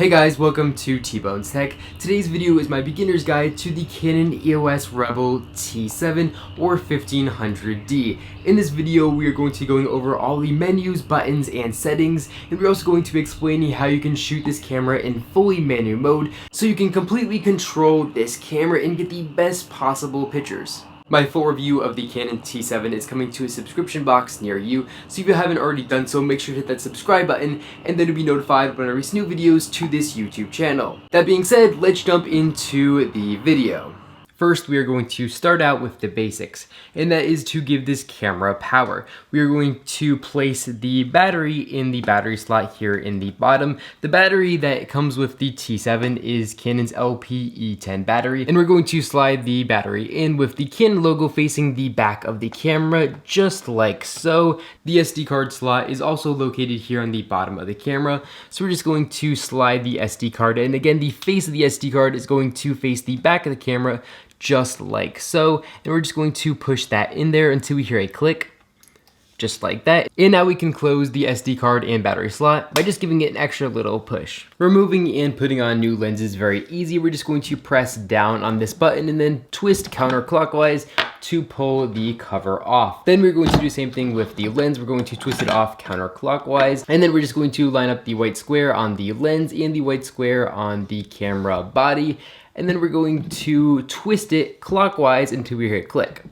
Hey guys, welcome to T-Bones Tech. Today's video is my beginner's guide to the Canon EOS Rebel T7 or 1500D. In this video, we are going to be going over all the menus, buttons, and settings, and we're also going to be explaining how you can shoot this camera in fully manual mode so you can completely control this camera and get the best possible pictures. My full review of the Canon T7 is coming to a subscription box near you, so if you haven't already done so, make sure to hit that subscribe button and then you'll be notified when I release new videos to this YouTube channel. That being said, let's jump into the video. First, we are going to start out with the basics, and that is to give this camera power. We are going to place the battery in the battery slot here in the bottom. The battery that comes with the T7 is Canon's LPE10 battery, and we're going to slide the battery in with the Canon logo facing the back of the camera, just like so. The SD card slot is also located here on the bottom of the camera, so we're just going to slide the SD card in. Again, the face of the SD card is going to face the back of the camera, just like so, and we're just going to push that in there until we hear a click, just like that. And now we can close the SD card and battery slot by just giving it an extra little push. Removing and putting on new lenses is very easy. We're just going to press down on this button and then twist counterclockwise to pull the cover off. Then we're going to do the same thing with the lens. We're going to twist it off counterclockwise, and then we're just going to line up the white square on the lens and the white square on the camera body, and then we're going to twist it clockwise until we hear it click.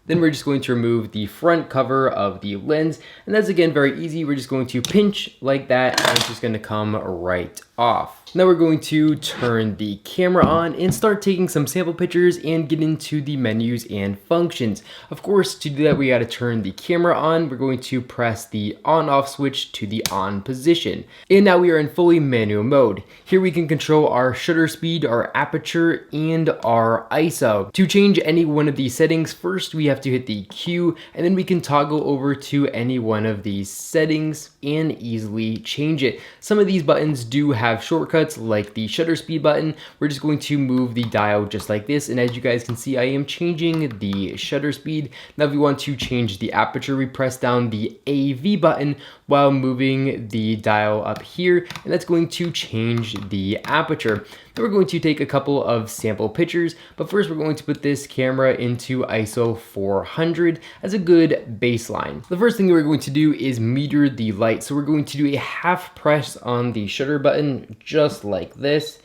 Then we're just going to remove the front cover of the lens, and that's again very easy. We're just going to pinch like that, and it's just going to come right off. Now we're going to turn the camera on and start taking some sample pictures and get into the menus and functions. Of course, to do that, we got to turn the camera on. We're going to press the on-off switch to the on position. And now we are in fully manual mode. Here we can control our shutter speed, our aperture, and our ISO. To change any one of these settings, first we have to hit the Q, and then we can toggle over to any one of these settings and easily change it. Some of these buttons do have shortcuts, like the shutter speed button. We're just going to move the dial just like this, and as you guys can see, I am changing the shutter speed. Now if we want to change the aperture, we press down the AV button while moving the dial up here, and that's going to change the aperture. Then we're going to take a couple of sample pictures, but first we're going to put this camera into ISO 400 as a good baseline. The first thing we're going to do is meter the light, so we're going to do a half press on the shutter button just like this,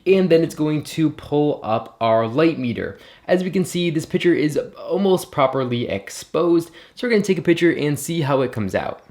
and then it's going to pull up our light meter. As we can see, this picture is almost properly exposed, so we're going to take a picture and see how it comes out.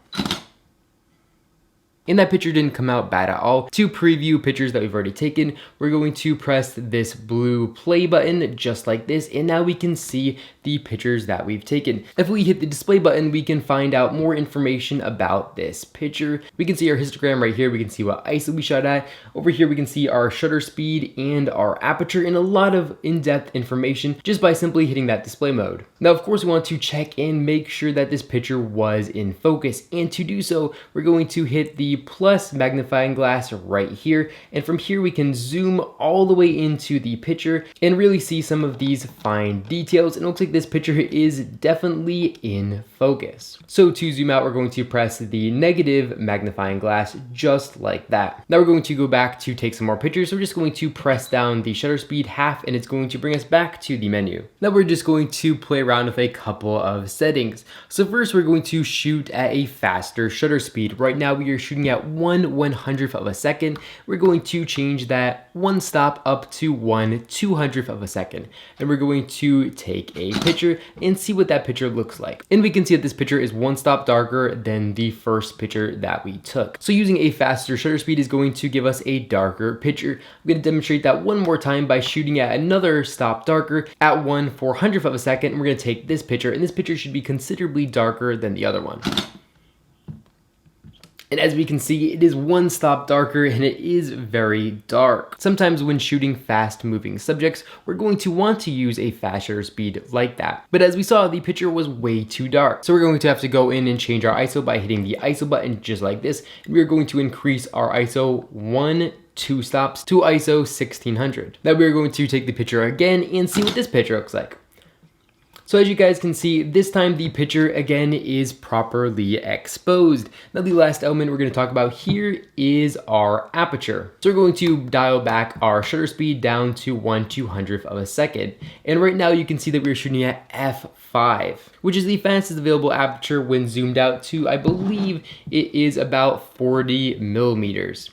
And that picture didn't come out bad at all. To preview pictures that we've already taken, we're going to press this blue play button just like this, and now we can see the pictures that we've taken. If we hit the display button, we can find out more information about this picture. We can see our histogram right here. We can see what ISO we shot at. Over here, we can see our shutter speed and our aperture, and a lot of in-depth information just by simply hitting that display mode. Now, of course, we want to check and make sure that this picture was in focus, and to do so, we're going to hit the plus magnifying glass right here, and from here we can zoom all the way into the picture and really see some of these fine details, and it looks like this picture is definitely in focus. So to zoom out, we're going to press the negative magnifying glass just like that. Now we're going to go back to take some more pictures, so we're just going to press down the shutter speed half, and it's going to bring us back to the menu. Now we're just going to play around with a couple of settings. So first we're going to shoot at a faster shutter speed. Right now we are shooting at 1/100th of a second. We're going to change that one stop up to 1/200th of a second, and we're going to take a picture and see what that picture looks like. And we can see that this picture is one stop darker than the first picture that we took. So using a faster shutter speed is going to give us a darker picture. I'm going to demonstrate that one more time by shooting at another stop darker at 1/400th of a second. And we're going to take this picture, and this picture should be considerably darker than the other one. And as we can see, it is one stop darker, and it is very dark. Sometimes when shooting fast moving subjects, we're going to want to use a fast shutter speed like that. But as we saw, the picture was way too dark. So we're going to have to go in and change our ISO by hitting the ISO button just like this. And we're going to increase our ISO 2 stops to ISO 1600. Now we're going to take the picture again and see what this picture looks like. So as you guys can see, this time the picture again is properly exposed. Now the last element we're going to talk about here is our aperture. So we're going to dial back our shutter speed down to 1/200th of a second. And right now you can see that we're shooting at f5, which is the fastest available aperture when zoomed out to, I believe it is about 40 millimeters.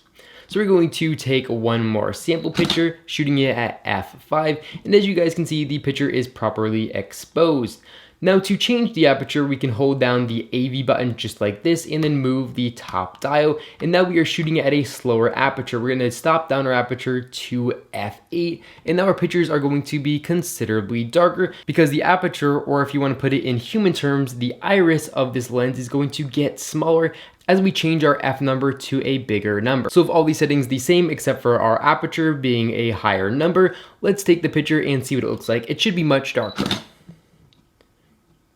So we're going to take one more sample picture, shooting it at f5, and as you guys can see, the picture is properly exposed. Now to change the aperture, we can hold down the AV button just like this and then move the top dial, and now we are shooting at a slower aperture. We're going to stop down our aperture to f8, and now our pictures are going to be considerably darker because the aperture, or if you want to put it in human terms, the iris of this lens is going to get smaller as we change our f number to a bigger number. So if all these settings the same except for our aperture being a higher number, let's take the picture and see what it looks like. It should be much darker.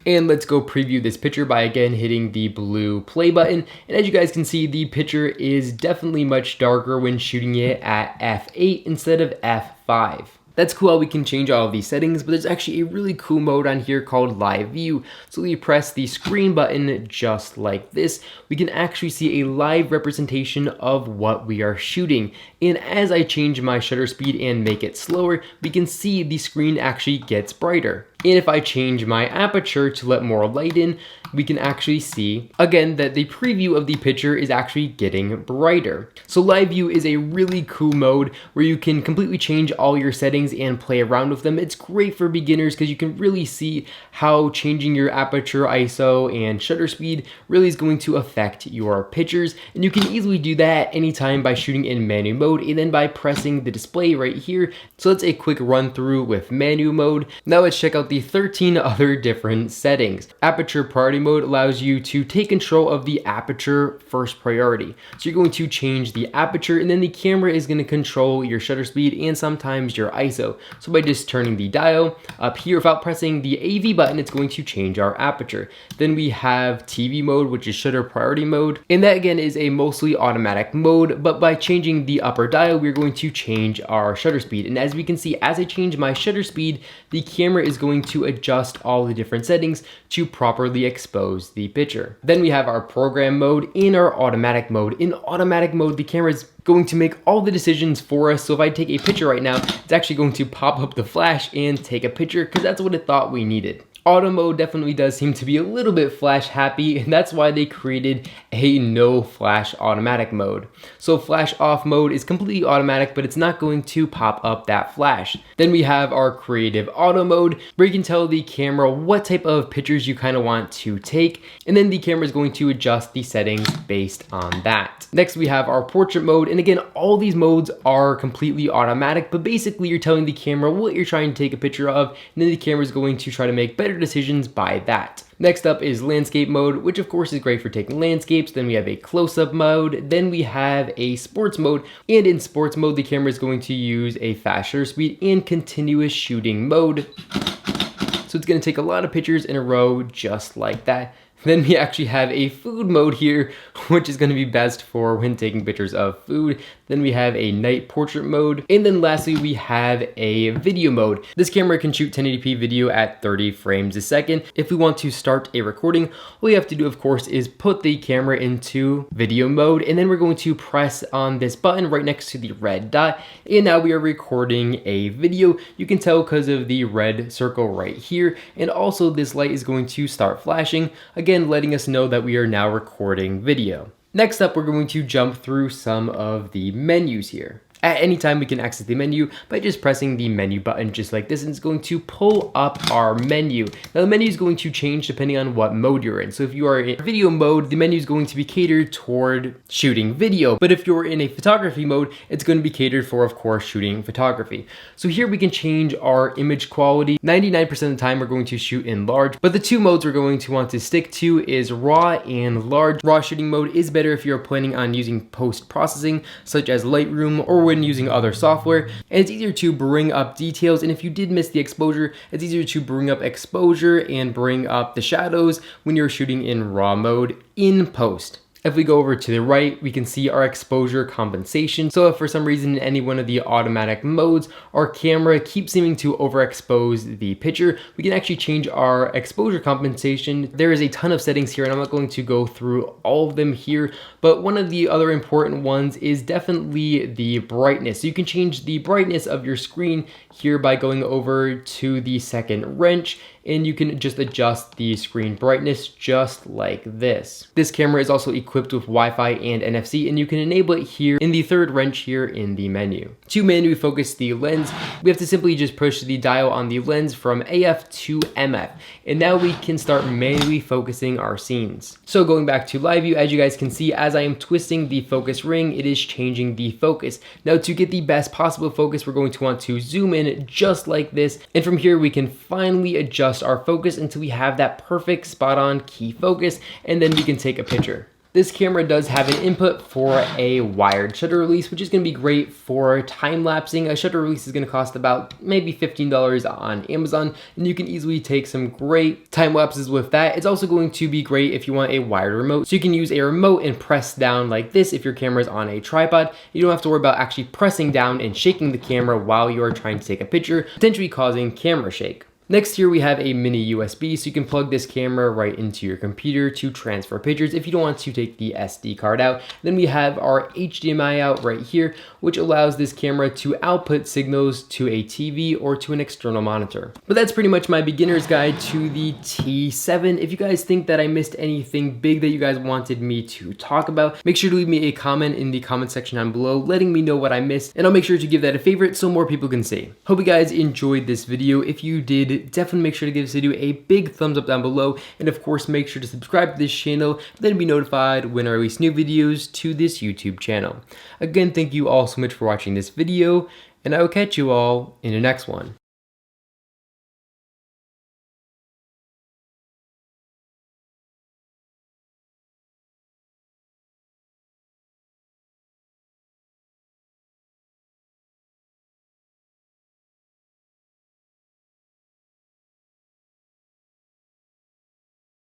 And let's go preview this picture by again hitting the blue play button. And as you guys can see, the picture is definitely much darker when shooting it at f8 instead of f5. That's cool how we can change all of these settings, but there's actually a really cool mode on here called Live View. So we press the screen button just like this. We can actually see a live representation of what we are shooting. And as I change my shutter speed and make it slower, we can see the screen actually gets brighter. And if I change my aperture to let more light in, we can actually see, again, that the preview of the picture is actually getting brighter. So Live View is a really cool mode where you can completely change all your settings and play around with them. It's great for beginners because you can really see how changing your aperture, ISO, and shutter speed really is going to affect your pictures. And you can easily do that anytime by shooting in manual mode and then by pressing the display right here. So let's a quick run through with manual mode. Now let's check out the 13 other different settings. Aperture priority mode allows you to take control of the aperture first priority. So you're going to change the aperture and then the camera is going to control your shutter speed and sometimes your ISO. So by just turning the dial up here without pressing the AV button, it's going to change our aperture. Then we have TV mode, which is shutter priority mode. And that again is a mostly automatic mode, but by changing the upper dial, we're going to change our shutter speed. And as we can see, as I change my shutter speed, the camera is going to adjust all the different settings to properly expose the picture. Then we have our program mode and our automatic mode. In automatic mode, the camera is going to make all the decisions for us. So if I take a picture right now, it's actually going to pop up the flash and take a picture because that's what it thought we needed. Auto mode definitely does seem to be a little bit flash happy, and that's why they created a no flash automatic mode. So flash off mode is completely automatic, but it's not going to pop up that flash. Then we have our creative auto mode, where you can tell the camera what type of pictures you kind of want to take, and then the camera is going to adjust the settings based on that. Next we have our portrait mode, and again, all these modes are completely automatic, but basically you're telling the camera what you're trying to take a picture of, and then the camera is going to try to make better decisions by that. Next up is landscape mode, which of course is great for taking landscapes. Then we have a close-up mode. Then we have a sports mode. And in sports mode, the camera is going to use a fast shutter speed and continuous shooting mode. So it's going to take a lot of pictures in a row just like that. Then we actually have a food mode here, which is going to be best for when taking pictures of food. Then we have a night portrait mode. And then lastly, we have a video mode. This camera can shoot 1080p video at 30 frames a second. If we want to start a recording, all we have to do, of course, is put the camera into video mode. And then we're going to press on this button right next to the red dot. And now we are recording a video. You can tell because of the red circle right here. And also this light is going to start flashing, again, letting us know that we are now recording video. Next up, we're going to jump through some of the menus here. At any time, we can access the menu by just pressing the menu button just like this, and it's going to pull up our menu. Now, the menu is going to change depending on what mode you're in. So if you are in video mode, the menu is going to be catered toward shooting video. But if you're in a photography mode, it's going to be catered for, of course, shooting photography. So here we can change our image quality. 99% of the time, we're going to shoot in large, but the two modes we're going to want to stick to is RAW and large. RAW shooting mode is better if you're planning on using post-processing, such as Lightroom, or when using other software, and it's easier to bring up details. And if you did miss the exposure, it's easier to bring up exposure and bring up the shadows when you're shooting in RAW mode in post. If we go over to the right, we can see our exposure compensation. So if for some reason in any one of the automatic modes, our camera keeps seeming to overexpose the picture, we can actually change our exposure compensation. There is a ton of settings here and I'm not going to go through all of them here, but one of the other important ones is definitely the brightness. So you can change the brightness of your screen here by going over to the second wrench, and you can just adjust the screen brightness just like this. This camera is also equipped with Wi-Fi and NFC, and you can enable it here in the third wrench here in the menu. To manually focus the lens, we have to simply just push the dial on the lens from AF to MF, and now we can start manually focusing our scenes. So going back to live view, as you guys can see, as I am twisting the focus ring, it is changing the focus. Now to get the best possible focus, we're going to want to zoom in just like this, and from here we can finally adjust our focus until we have that perfect spot on key focus, and then we can take a picture. This camera does have an input for a wired shutter release, which is going to be great for time lapsing. A shutter release is going to cost about maybe $15 on Amazon, and you can easily take some great time lapses with that. It's also going to be great if you want a wired remote. So you can use a remote and press down like this if your camera is on a tripod. You don't have to worry about actually pressing down and shaking the camera while you are trying to take a picture, potentially causing camera shake. Next here we have a mini USB, so you can plug this camera right into your computer to transfer pictures if you don't want to take the SD card out. Then we have our HDMI out right here, which allows this camera to output signals to a TV or to an external monitor. But that's pretty much my beginner's guide to the T7. If you guys think that I missed anything big that you guys wanted me to talk about, make sure to leave me a comment in the comment section down below letting me know what I missed, and I'll make sure to give that a favorite so more people can see. Hope you guys enjoyed this video. If you did, definitely make sure to give this video a big thumbs up down below, and of course make sure to subscribe to this channel, then be notified when I release new videos to this YouTube channel. Again, thank you all so much for watching this video, and I will catch you all in the next one.